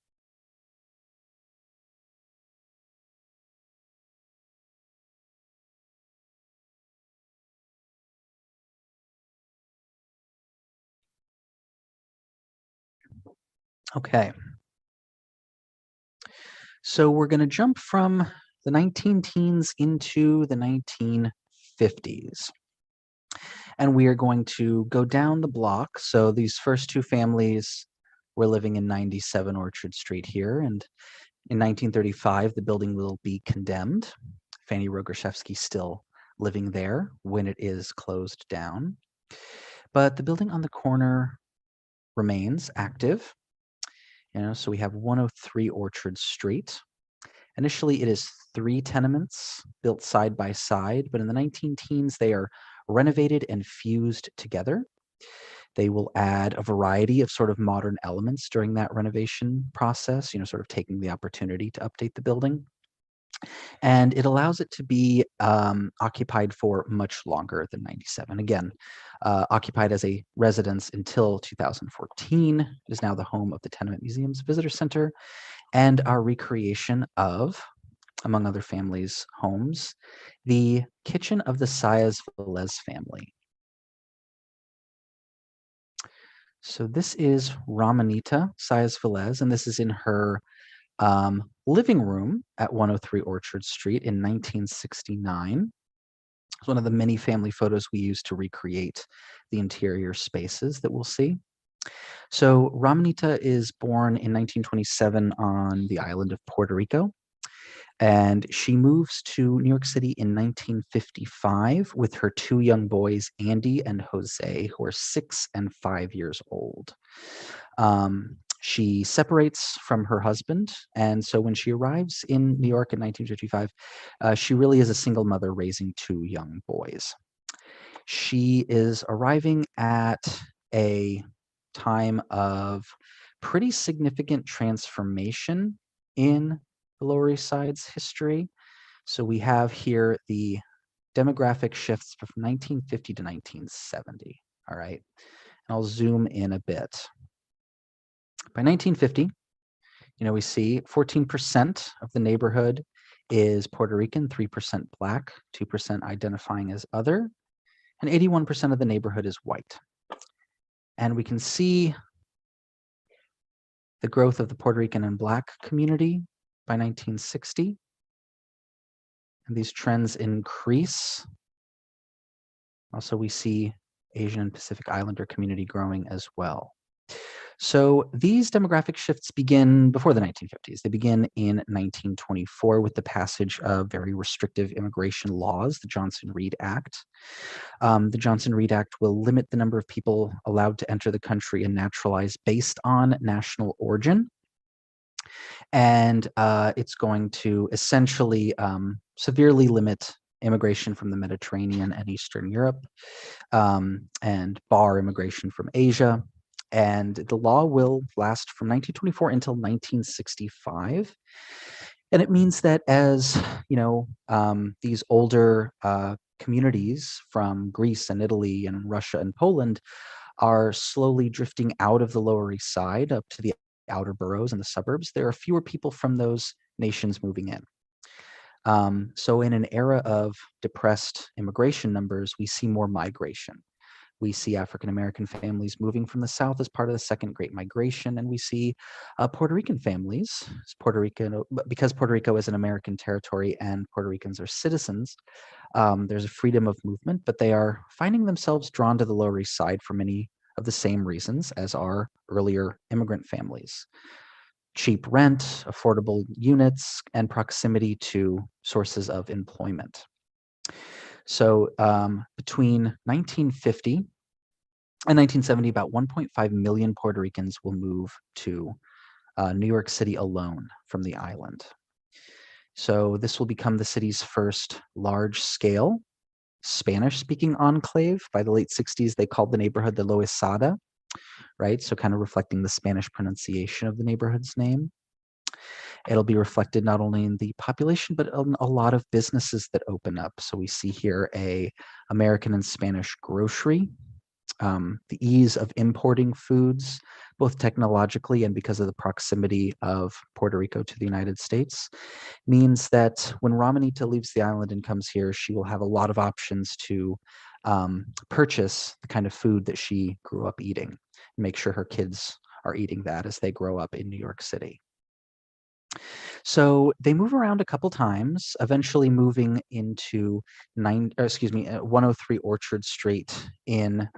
Okay. So we're going to jump from the 19 teens into the 1950s. And we are going to go down the block. So these first two families were living in 97 Orchard Street here. And in 1935, the building will be condemned. Fanny Rogoszewski still living there when it is closed down. But the building on the corner remains active. So we have 103 Orchard Street. Initially, it is 3 tenements built side by side, but in the 19 teens, they are renovated and fused together. They will add a variety of sort of modern elements during that renovation process, sort of taking the opportunity to update the building. And it allows it to be occupied for much longer than 97. Again, occupied as a residence until 2014. It is now the home of the Tenement Museum's Visitor Center and our recreation of, among other families' homes, the kitchen of the Saez-Velez family. So this is Ramonita Saez-Velez, and this is in her living room at 103 Orchard Street in 1969. It's one of the many family photos we use to recreate the interior spaces that we'll see. So Ramonita is born in 1927 on the island of Puerto Rico, and she moves to New York City in 1955 with her 2 young boys, Andy and Jose, who are 6 and 5 years old. She separates from her husband, and so when she arrives in New York in 1955, she really is a single mother raising 2 young boys. She is arriving at a time of pretty significant transformation in the Lower East Side's history. So we have here the demographic shifts from 1950 to 1970. All right, and I'll zoom in a bit. By 1950, we see 14% of the neighborhood is Puerto Rican, 3% Black, 2% identifying as other, and 81% of the neighborhood is white. And we can see the growth of the Puerto Rican and Black community by 1960. And these trends increase. Also, we see Asian and Pacific Islander community growing as well. So these demographic shifts begin before the 1950s. They begin in 1924 with the passage of very restrictive immigration laws, the Johnson-Reed Act. The Johnson-Reed Act will limit the number of people allowed to enter the country and naturalize based on national origin. And it's going to essentially severely limit immigration from the Mediterranean and Eastern Europe, and bar immigration from Asia. And the law will last from 1924 until 1965. And it means that as, these older communities from Greece and Italy and Russia and Poland are slowly drifting out of the Lower East Side up to the outer boroughs and the suburbs, there are fewer people from those nations moving in. So in an era of depressed immigration numbers, we see more migration. We see African-American families moving from the South as part of the Second Great Migration, and we see Puerto Rican families, because Puerto Rico is an American territory and Puerto Ricans are citizens, there's a freedom of movement, but they are finding themselves drawn to the Lower East Side for many of the same reasons as our earlier immigrant families. Cheap rent, affordable units, and proximity to sources of employment. So between 1950 and 1970, about 1.5 million Puerto Ricans will move to New York City alone from the island. So this will become the city's first large-scale Spanish-speaking enclave. By the late 60s, they called the neighborhood the Loizada, right? So kind of reflecting the Spanish pronunciation of the neighborhood's name. It'll be reflected not only in the population, but in a lot of businesses that open up. So we see here a American and Spanish grocery, the ease of importing foods, both technologically and because of the proximity of Puerto Rico to the United States, means that when Ramonita leaves the island and comes here, she will have a lot of options to purchase the kind of food that she grew up eating, and make sure her kids are eating that as they grow up in New York City. So they move around a couple times, eventually moving into 103 Orchard Street in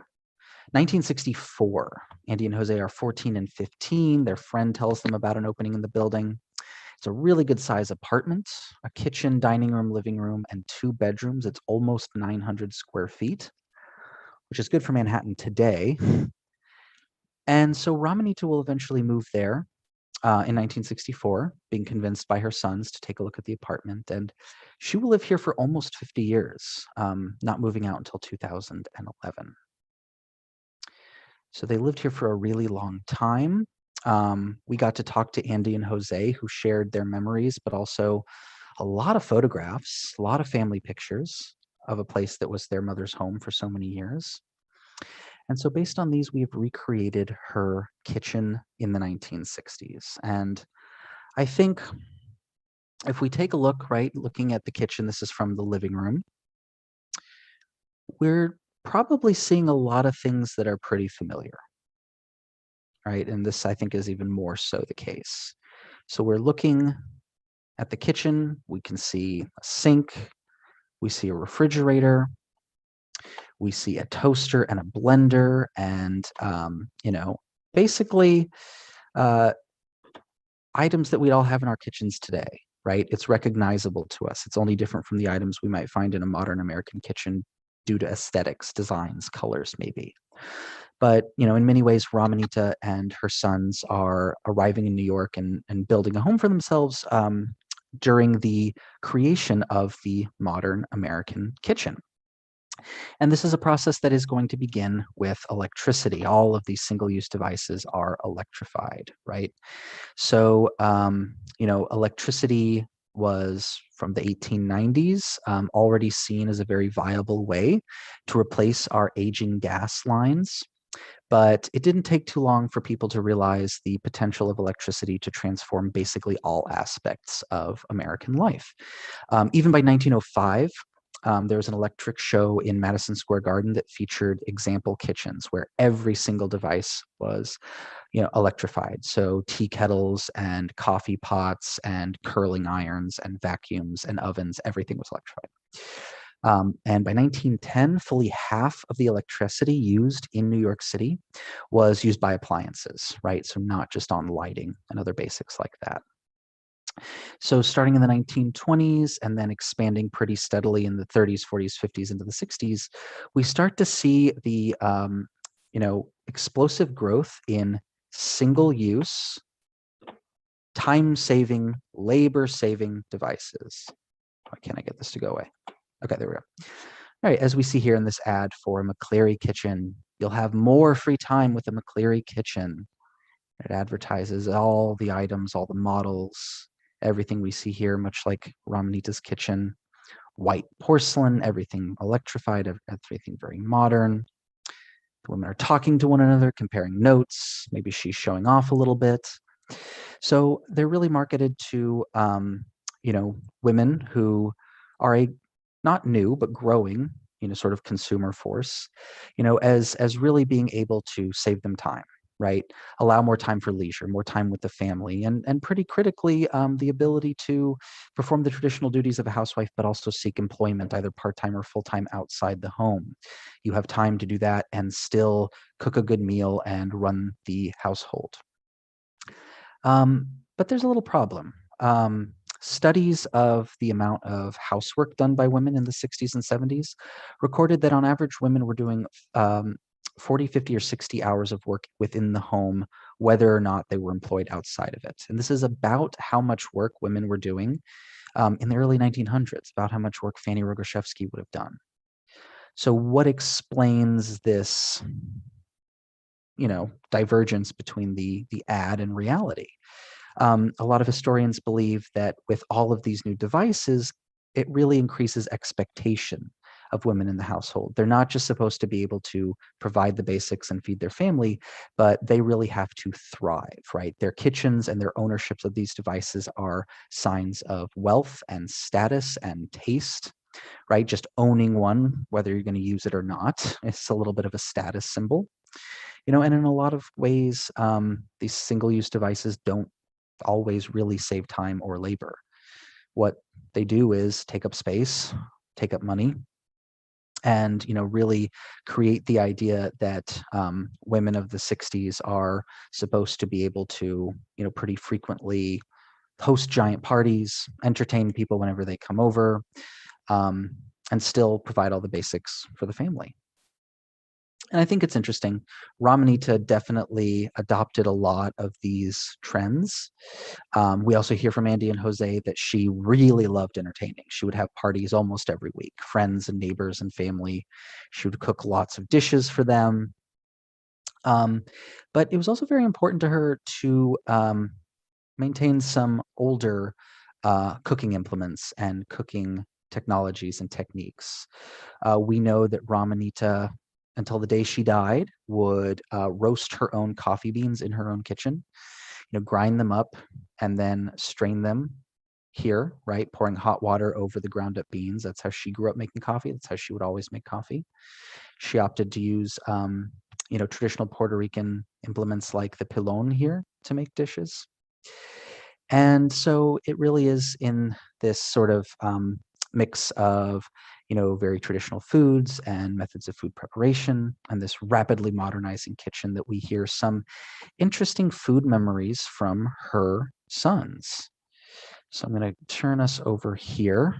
1964. Andy and Jose are 14 and 15. Their friend tells them about an opening in the building. It's a really good size apartment, a kitchen, dining room, living room, and 2 bedrooms. It's almost 900 square feet, which is good for Manhattan today. And so Ramonita will eventually move there in 1964, being convinced by her sons to take a look at the apartment. And she will live here for almost 50 years, not moving out until 2011. So they lived here for a really long time. We got to talk to Andy and Jose, who shared their memories, but also a lot of photographs, a lot of family pictures of a place that was their mother's home for so many years. And so based on these, we've recreated her kitchen in the 1960s. And I think if we take a look, right, looking at the kitchen, this is from the living room, we're probably seeing a lot of things that are pretty familiar, right? And this, I think, is even more so the case. So we're looking at the kitchen, we can see a sink, we see a refrigerator, we see a toaster and a blender, and basically items that we all have in our kitchens today, right? It's recognizable to us. It's only different from the items we might find in a modern American kitchen due to aesthetics, designs, colors, maybe. But in many ways, Ramonita and her sons are arriving in New York and building a home for themselves during the creation of the modern American kitchen. And this is a process that is going to begin with electricity. All of these single-use devices are electrified, right? So, electricity was from the 1890s already seen as a very viable way to replace our aging gas lines. But it didn't take too long for people to realize the potential of electricity to transform basically all aspects of American life. Even by 1905, there was an electric show in Madison Square Garden that featured example kitchens where every single device was, electrified. So tea kettles and coffee pots and curling irons and vacuums and ovens, everything was electrified. And by 1910, fully half of the electricity used in New York City was used by appliances, right? So not just on lighting and other basics like that. So starting in the 1920s and then expanding pretty steadily in the 30s, 40s, 50s into the 60s, we start to see the explosive growth in single-use, time-saving, labor-saving devices. Why can't I get this to go away? Okay, there we go. All right, as we see here in this ad for a McCleary kitchen, you'll have more free time with a McCleary kitchen. It advertises all the items, all the models, everything we see here, much like Ramanita's kitchen. White porcelain, everything electrified, everything very modern. The women are talking to one another, comparing notes. Maybe she's showing off a little bit. So they're really marketed to, women who are a not new, but growing, sort of consumer force, as really being able to save them time, right? Allow more time for leisure, more time with the family, and pretty critically, the ability to perform the traditional duties of a housewife, but also seek employment, either part-time or full-time outside the home. You have time to do that and still cook a good meal and run the household. But there's a little problem. Studies of the amount of housework done by women in the 60s and 70s recorded that on average, women were doing 40, 50, or 60 hours of work within the home, whether or not they were employed outside of it. And this is about how much work women were doing in the early 1900s, about how much work Fanny Rogoszewski would have done. So what explains this, divergence between the ad and reality? A lot of historians believe that with all of these new devices, it really increases expectation of women in the household. They're not just supposed to be able to provide the basics and feed their family, but they really have to thrive, right? Their kitchens and their ownerships of these devices are signs of wealth and status and taste, right? Just owning one, whether you're going to use it or not, it's a little bit of a status symbol. And in a lot of ways, these single-use devices don't always really save time or labor. What they do is take up space, take up money, and really create the idea that women of the 60s are supposed to be able to pretty frequently host giant parties, entertain people whenever they come over, and still provide all the basics for the family. And I think it's interesting. Ramanita definitely adopted a lot of these trends. We also hear from Andy and Jose that she really loved entertaining. She would have parties almost every week, friends and neighbors and family. She would cook lots of dishes for them. But it was also very important to her to maintain some older cooking implements and cooking technologies and techniques. We know that Ramanita, until the day she died, would roast her own coffee beans in her own kitchen, grind them up and then strain them here, right? Pouring hot water over the ground up beans. That's how she grew up making coffee. That's how she would always make coffee. She opted to use, traditional Puerto Rican implements like the pilon here to make dishes. And so it really is in this sort of mix of, very traditional foods and methods of food preparation and this rapidly modernizing kitchen that we hear some interesting food memories from her sons. So I'm going to turn us over here.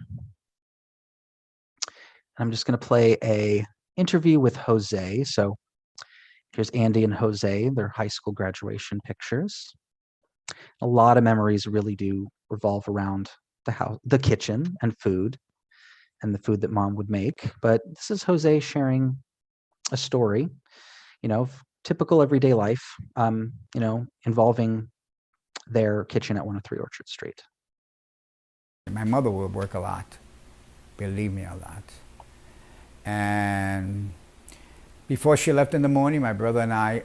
I'm just going to play a interview with Jose. So here's Andy and Jose, their high school graduation pictures. A lot of memories really do revolve around the house, the kitchen and food, and the food that mom would make. But this is Jose sharing a story, of typical everyday life, involving their kitchen at 103 Orchard Street. My mother would work a lot, believe me, a lot. And Before she left in the morning, my brother and I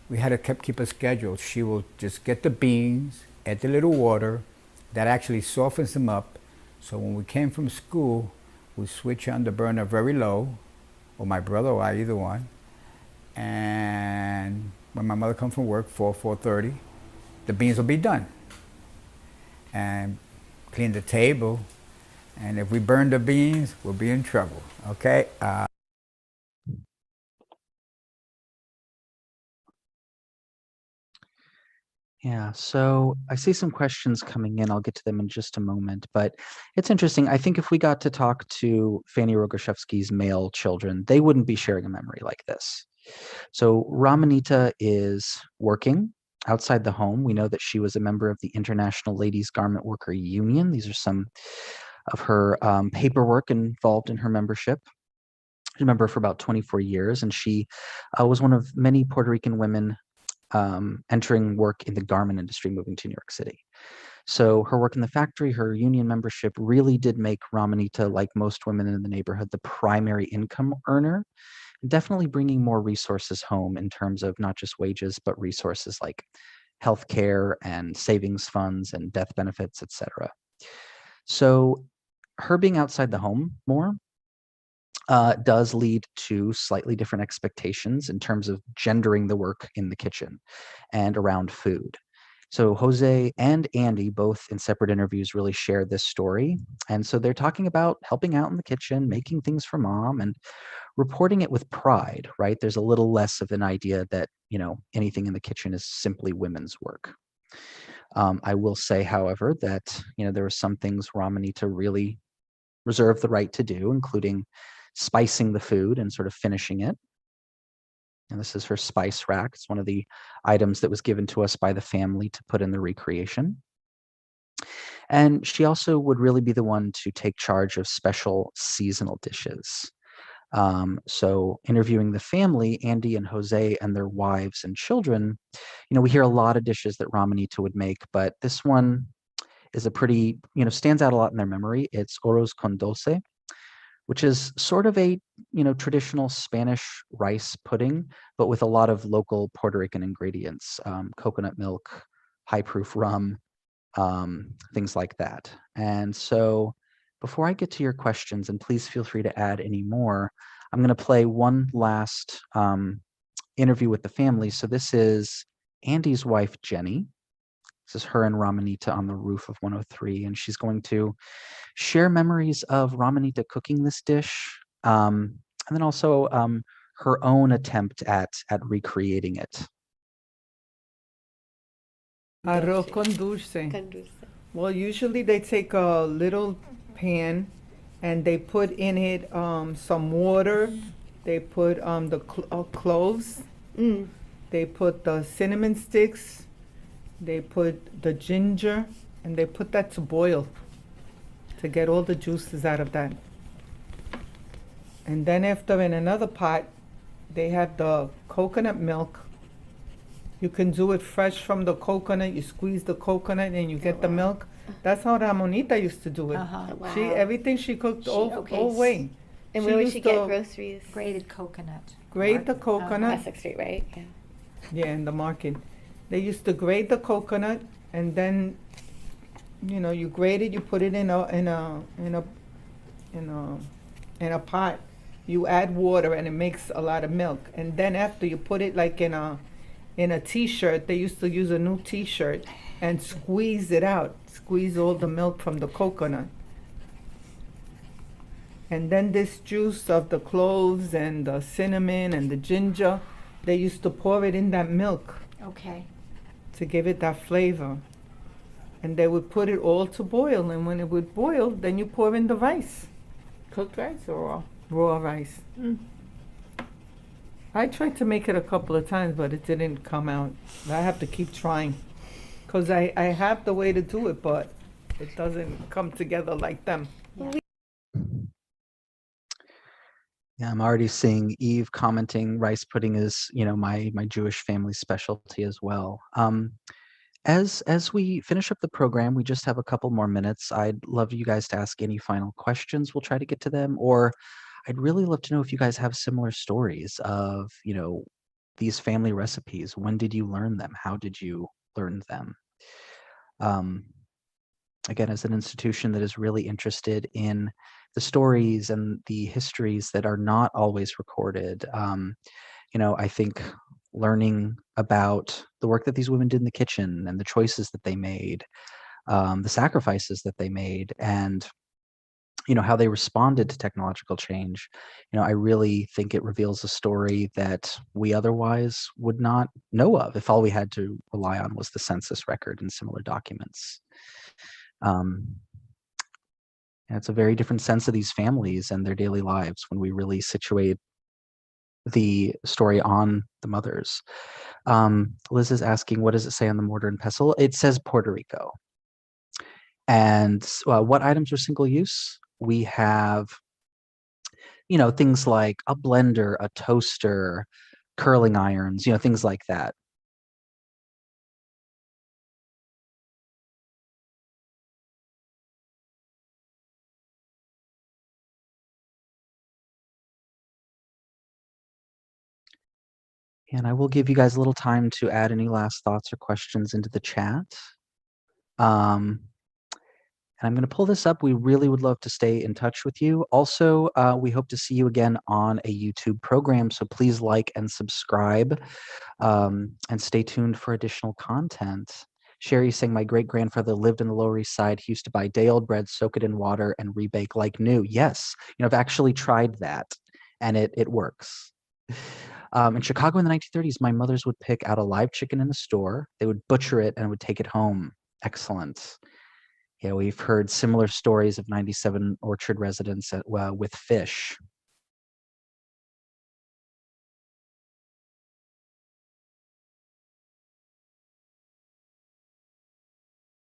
we had to keep a schedule. She will just get the beans, add the little water, that actually softens them up. So when we came from school, we switch on the burner very low, or my brother or I, either one. And when my mother comes from work, 4:30, the beans will be done. And clean the table. And if we burn the beans, we'll be in trouble, okay? Yeah, so I see some questions coming in. I'll get to them in just a moment, but it's interesting. I think if we got to talk to Fanny Rogoshevsky's male children, they wouldn't be sharing a memory like this. So Ramonita is working outside the home. We know that she was a member of the International Ladies Garment Worker Union. These are some of her paperwork involved in her membership. She's a member for about 24 years, and she was one of many Puerto Rican women entering work in the garment industry, moving to New York City. So her work in the factory, her union membership really did make Ramonita, like most women in the neighborhood, the primary income earner, definitely bringing more resources home in terms of not just wages, but resources like healthcare and savings funds and death benefits, etc. So her being outside the home more does lead to slightly different expectations in terms of gendering the work in the kitchen and around food. So Jose and Andy, both in separate interviews, really share this story. And so they're talking about helping out in the kitchen, making things for mom, and reporting it with pride, right? There's a little less of an idea that, anything in the kitchen is simply women's work. I will say, however, that, there were some things Ramonita really reserved the right to do, including spicing the food and sort of finishing it. And this is her spice rack. It's one of the items that was given to us by the family to put in the recreation. And she also would really be the one to take charge of special seasonal dishes. So interviewing the family, Andy and Jose and their wives and children, we hear a lot of dishes that Ramonita would make, but this one is a pretty, stands out a lot in their memory. It's arroz con dulce, which is sort of a, traditional Spanish rice pudding, but with a lot of local Puerto Rican ingredients, coconut milk, high proof rum, things like that. And so before I get to your questions, and please feel free to add any more, I'm going to play one last interview with the family. So this is Andy's wife, Jenny. This is her and Ramonita on the roof of 103, and she's going to share memories of Ramonita cooking this dish, and then also her own attempt at recreating it. Arroz con dulce. Well, usually they take a little pan and they put in it some water. They put the cloves. They put the cinnamon sticks. They put the ginger, and they put that to boil to get all the juices out of that. And then after, in another pot, they have the coconut milk. You can do it fresh from the coconut. You squeeze the coconut and you get the milk. That's how Ramonita used to do it. Wow. Everything she cooked all way. And She where would used she to get groceries? Grated coconut. Grate the coconut. Essex Street, right? Yeah. Yeah, in the market. They used to grate the coconut, and then, you grate it. You put it in a pot. You add water, and it makes a lot of milk. And then after you put it like in a T-shirt, they used to use a new T-shirt and squeeze it out. Squeeze all the milk from the coconut. And then this juice of the cloves and the cinnamon and the ginger, they used to pour it in that milk Okay. to give it that flavor. And they would put it all to boil, and when it would boil, then you pour in the rice. Cooked rice or raw? Raw rice. I tried to make it a couple of times, but it didn't come out. I have to keep trying. Because I have the way to do it, but it doesn't come together like them. Yeah, I'm already seeing Eve commenting rice pudding is, my Jewish family specialty as well. As we finish up the program, we just have a couple more minutes. I'd love you guys to ask any final questions. We'll try to get to them, or I'd really love to know if you guys have similar stories of, these family recipes. When did you learn them? How did you learn them? Um, again, as an institution that is really interested in the stories and the histories that are not always recorded, I think learning about the work that these women did in the kitchen and the choices that they made, the sacrifices that they made, and how they responded to technological change, I really think it reveals a story that we otherwise would not know of if all we had to rely on was the census record and similar documents. And it's a very different sense of these families and their daily lives when we really situate the story on the mothers. Liz is asking, what does it say on the mortar and pestle? It says Puerto Rico. And what items are single use? We have, things like a blender, a toaster, curling irons, things like that. And I will give you guys a little time to add any last thoughts or questions into the chat. And I'm going to pull this up. We really would love to stay in touch with you. Also, we hope to see you again on a YouTube program. So please like and subscribe, and stay tuned for additional content. Sherry saying, my great-grandfather lived in the Lower East Side. He used to buy day-old bread, soak it in water, and rebake like new. Yes, I've actually tried that, and it works. In Chicago in the 1930s, my mothers would pick out a live chicken in the store. They would butcher it and would take it home. Excellent. Yeah, we've heard similar stories of 97 Orchard residents with fish.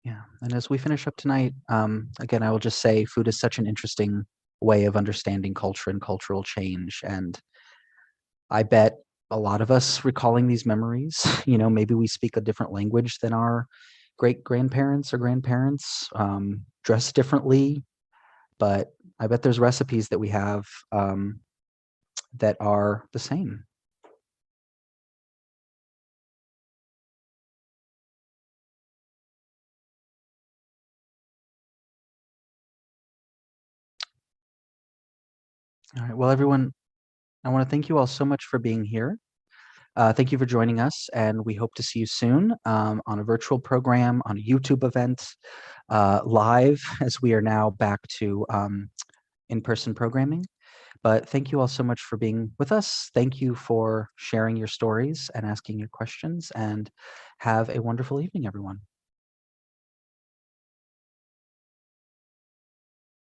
Yeah, and as we finish up tonight, again, I will just say food is such an interesting way of understanding culture and cultural change. And I bet a lot of us recalling these memories, maybe we speak a different language than our great-grandparents or grandparents, dress differently, but I bet there's recipes that we have that are the same. All right, well, everyone, I want to thank you all so much for being here. Thank you for joining us, and we hope to see you soon on a virtual program, on a YouTube event, live, as we are now back to in-person programming. But thank you all so much for being with us. Thank you for sharing your stories and asking your questions, and have a wonderful evening, everyone.